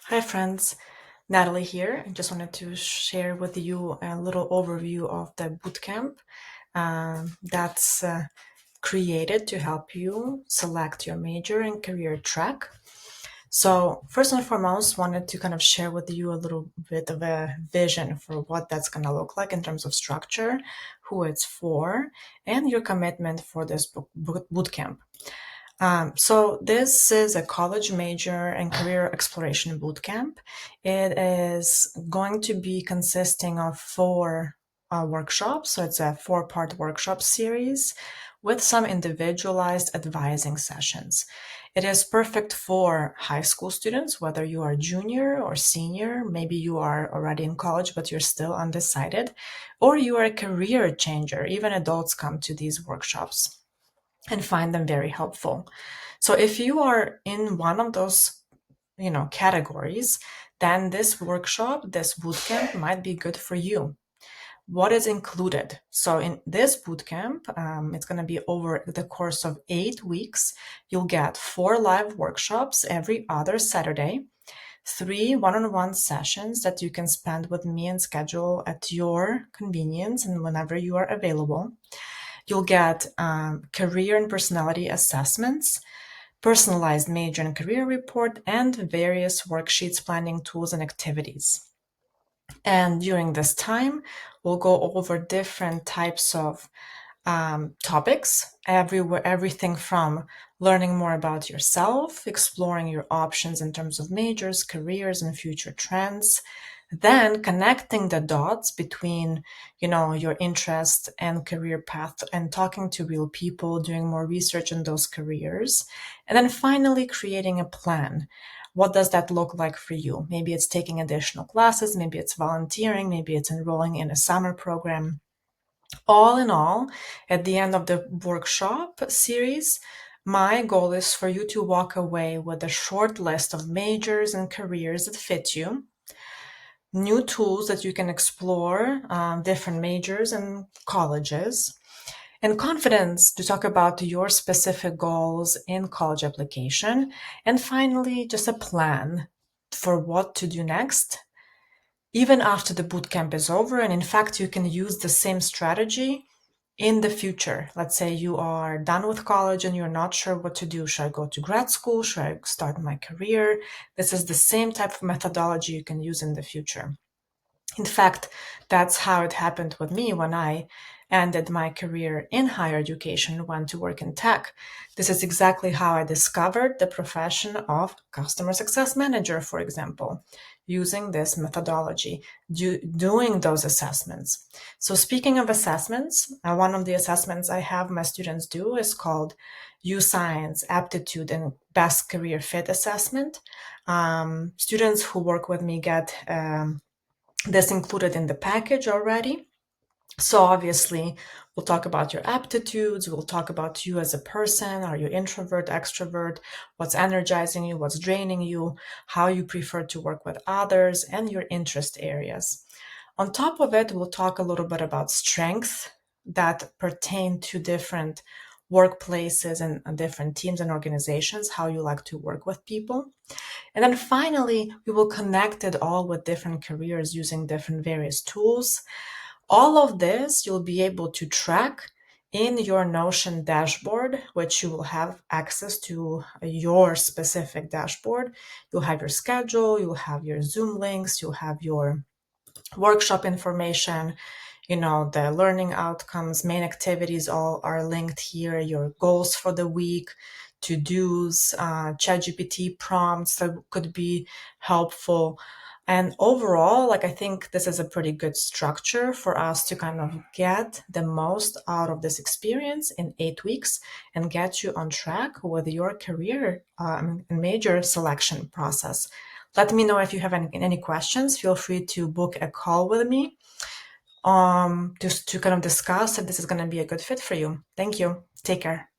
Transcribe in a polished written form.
Hi friends, Natalie here. I just wanted to share with you a little overview of the bootcamp that's created to help you select your major and career track. So first and foremost, wanted to kind of share with you a little bit of a vision for what that's going to look like in terms of structure, who it's for, and your commitment for this bootcamp. So this is a college major and career exploration bootcamp. It is going to be consisting of 4 workshops. So it's a 4-part workshop series with some individualized advising sessions. It is perfect for high school students, whether you are junior or senior, maybe you are already in college, but you're still undecided, or you are a career changer. Even adults come to these workshops and find them very helpful. So if you are in one of those, categories, then this workshop, this bootcamp might be good for you. What is included? So in this bootcamp, it's going to be over the course of 8 weeks. You'll get 4 live workshops every other Saturday, 3 one-on-one sessions that you can spend with me and schedule at your convenience and whenever you are available. You'll get career and personality assessments, personalized major and career report, and various worksheets, planning tools, and activities. And during this time, we'll go over different types of topics, everything from learning more about yourself, exploring your options in terms of majors, careers, and future trends, then connecting the dots between, your interest and career path and talking to real people, doing more research in those careers, and then finally creating a plan. What does that look like for you? Maybe it's taking additional classes, maybe it's volunteering, maybe it's enrolling in a summer program. All in all, at the end of the workshop series, my goal is for you to walk away with a short list of majors and careers that fit you, new tools that you can explore, different majors and colleges, and confidence to talk about your specific goals in college application, and finally, just a plan for what to do next, even after the bootcamp is over. And in fact, you can use the same strategy in the future. Let's say you are done with college and you're not sure what to do. Should I go to grad school? Should I start my career? This is the same type of methodology you can use in the future. In fact, that's how it happened with me when I ended my career in higher education, went to work in tech. This is exactly how I discovered the profession of customer success manager, for example, using this methodology, doing those assessments. So speaking of assessments, one of the assessments I have my students do is called U-Science Aptitude and Best Career Fit Assessment. Students who work with me get this included in the package already. So obviously, we'll talk about your aptitudes, we'll talk about you as a person. Are you introvert, extrovert? What's energizing you, what's draining you, how you prefer to work with others, and your interest areas. On top of it, we'll talk a little bit about strengths that pertain to different workplaces and different teams and organizations, how you like to work with people. And then finally, we will connect it all with different careers using different various tools. All of this you'll be able to track in your Notion dashboard, which you will have access to your specific dashboard. You'll have your schedule, you'll have your Zoom links, you'll have your workshop information, the learning outcomes, main activities all are linked here, your goals for the week, to-dos, ChatGPT prompts that could be helpful. And overall, I think this is a pretty good structure for us to kind of get the most out of this experience in 8 weeks and get you on track with your career and major selection process. Let me know if you have any questions. Feel free to book a call with me just to kind of discuss if this is going to be a good fit for you. Thank you. Take care.